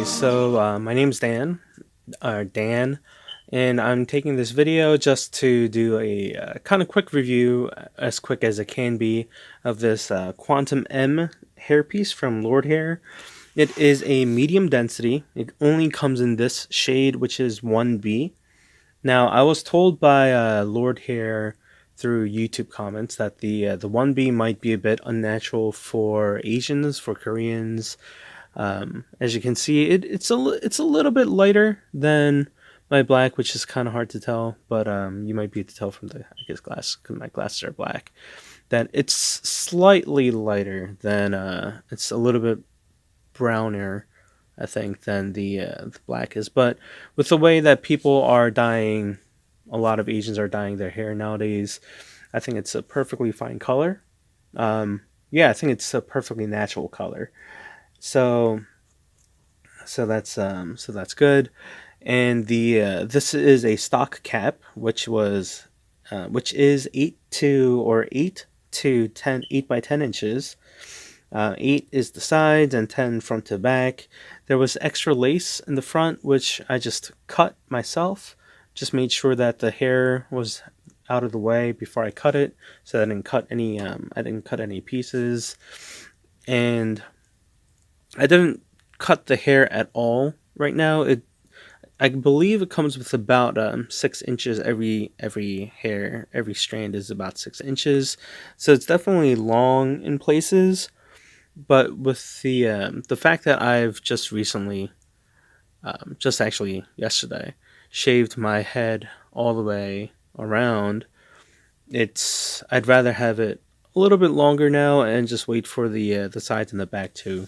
My name's Dan, and I'm taking this video just to do a kind of quick review, as quick as it can be, of this Quantum M hairpiece from Lordhair. It is a medium density. It only comes in this shade, which is 1B. Now, I was told by Lordhair through YouTube comments that the 1B might be a bit unnatural for Asians, for Koreans. As you can see, it's a little bit lighter than my black, which is kind of hard to tell, but you might be able to tell from the glass, because my glasses are black, that it's slightly lighter than it's a little bit browner, I think, than the black is. But with the way that people are dyeing, a lot of Asians are dyeing their hair nowadays, I think it's a perfectly fine color. Yeah, I think it's a perfectly natural color. So that's good. And the this is a stock cap, which is 8 by 10 inches. 8 is the sides and 10 front to back. There was extra lace in the front, which I just cut myself. Just made sure that the hair was out of the way before I cut it, so I didn't cut any pieces, and I didn't cut the hair at all right now. I believe it comes with about 6 inches. Every strand is about 6 inches, so it's definitely long in places. But with the fact that I've just recently, just actually yesterday, shaved my head all the way around, I'd rather have it a little bit longer now and just wait for the sides and the back to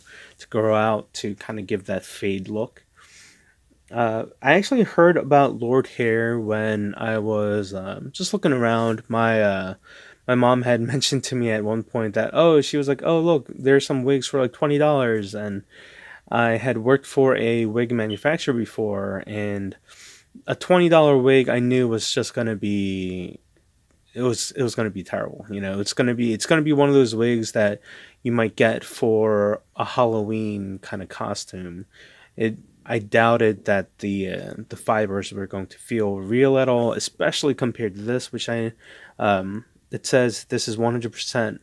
grow out to kind of give that fade look. I actually heard about Lordhair when I was just looking around. My mom had mentioned to me at one point that, she was like, oh, look, there's some wigs for like $20, and I had worked for a wig manufacturer before, and a $20 wig I knew was just gonna be it was going to be terrible. It's going to be one of those wigs that you might get for a Halloween kind of costume. It I doubted that the fibers were going to feel real at all, especially compared to this, which it says this is 100%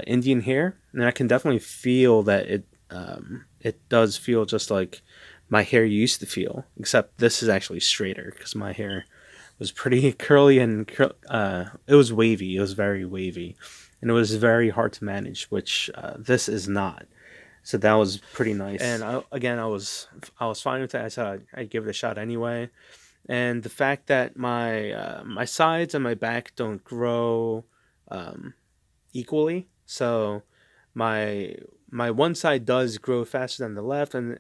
Indian hair, and I can definitely feel that it does feel just like my hair used to feel, except this is actually straighter because my hair was pretty curly and it was wavy. It was very wavy, and it was very hard to manage, which this is not. So that was pretty nice. And I was fine with that. I said I'd give it a shot anyway. And the fact that my sides and my back don't grow um, equally, so my my one side does grow faster than the left, and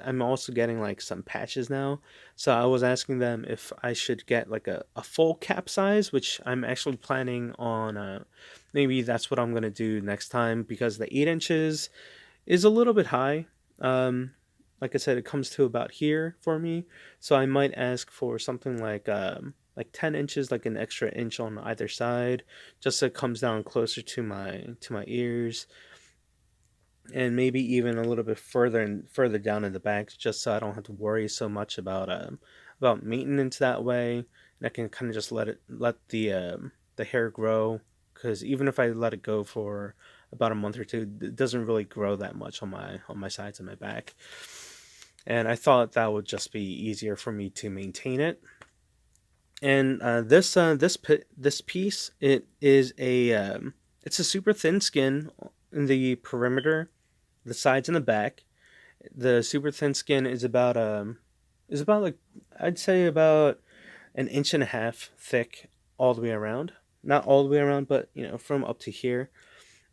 I'm also getting like some patches now. So I was asking them if I should get like a full cap size, which I'm actually planning on. Maybe that's what I'm gonna do next time, because the 8 inches is a little bit high. Um, like I said, it comes to about here for me, so I might ask for something like 10 inches, like an extra inch on either side, just so it comes down closer to my ears, and maybe even a little bit further and further down in the back, just so I don't have to worry so much about maintenance that way, and I can kind of just let the hair grow, because even if I let it go for about a month or two, it doesn't really grow that much on my sides and my back. And I thought that would just be easier for me to maintain it. And this piece, it's a super thin skin in the perimeter, the sides and the back. The super thin skin is about like, I'd say about an inch and a half thick all the way around. Not all the way around, but from up to here.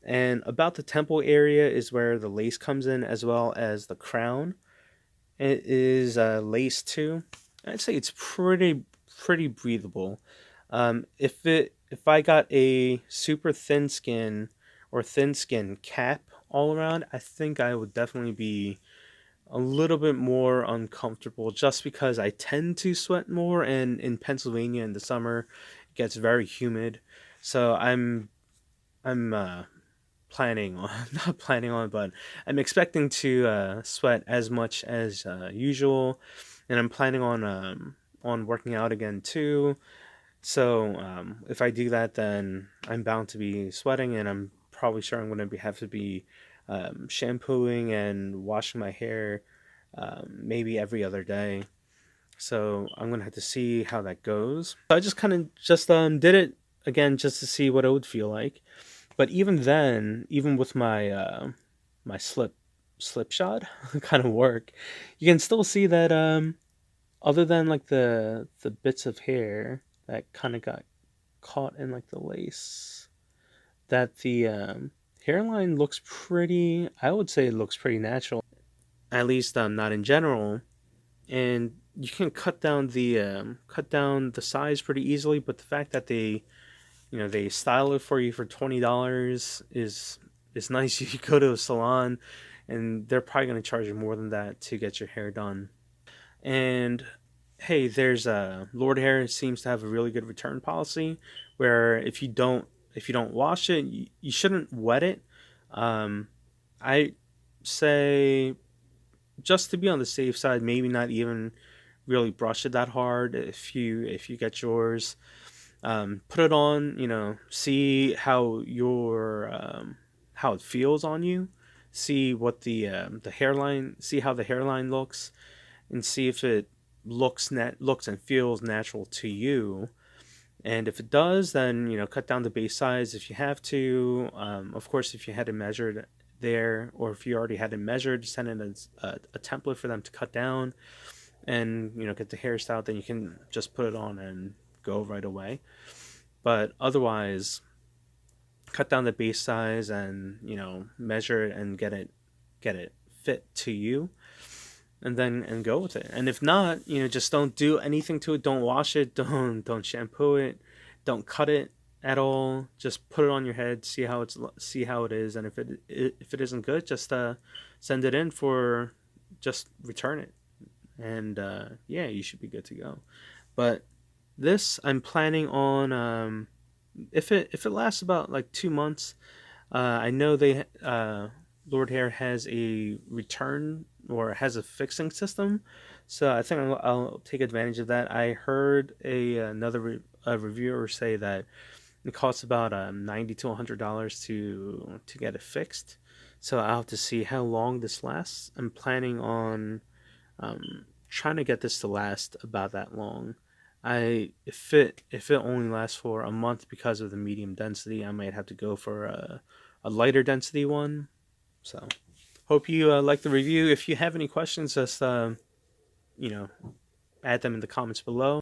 And about the temple area is where the lace comes in, as well as the crown. It is lace too. I'd say it's pretty breathable. If I got a super thin skin or thin skin cap all around, I think I would definitely be a little bit more uncomfortable, just because I tend to sweat more, and in Pennsylvania in the summer it gets very humid. So I'm planning on not planning on, but I'm expecting to sweat as much as usual, and I'm planning on working out again too. So if I do that, then I'm bound to be sweating, and I'm probably sure I'm going to have to be shampooing and washing my hair maybe every other day. So I'm gonna have to see how that goes. So I just kind of just did it again just to see what it would feel like. But even then, even with my my slipshod kind of work, you can still see that other than like the bits of hair that kind of got caught in like the lace, that the hairline looks pretty. I would say it looks pretty natural, at least not in general. And you can cut down the size pretty easily. But the fact that they style it for you for $20 is nice. You go to a salon, and they're probably going to charge you more than that to get your hair done. And hey, there's Lordhair seems to have a really good return policy, where if you don't wash it, you shouldn't wet it. Um, I say, just to be on the safe side, maybe not even really brush it that hard if you get yours. Put it on, see how it feels on you, see what the hairline, see how the hairline looks, and see if it looks and feels natural to you. And if it does, then cut down the base size if you have to. Of course, if you had it measured there, or if you already had it measured, send in a template for them to cut down, and get the hairstyle. Then you can just put it on and go right away. But otherwise, cut down the base size and measure it and get it fit to you, and go with it. And if not, just don't do anything to it. Don't wash it. Don't shampoo it. Don't cut it at all. Just put it on your head. See how it is. And if it isn't good, just send it in for just return it. And yeah, you should be good to go. But this I'm planning on if it lasts about like 2 months. I know they Lordhair has a return or has a fixing system, so I think I'll take advantage of that. I heard a reviewer say that it costs about $90 to $100 to get it fixed. So I'll have to see how long this lasts. I'm planning on trying to get this to last about that long. If it only lasts for a month because of the medium density, I might have to go for a lighter density one. So hope you like the review. If you have any questions, just you know add them in the comments below.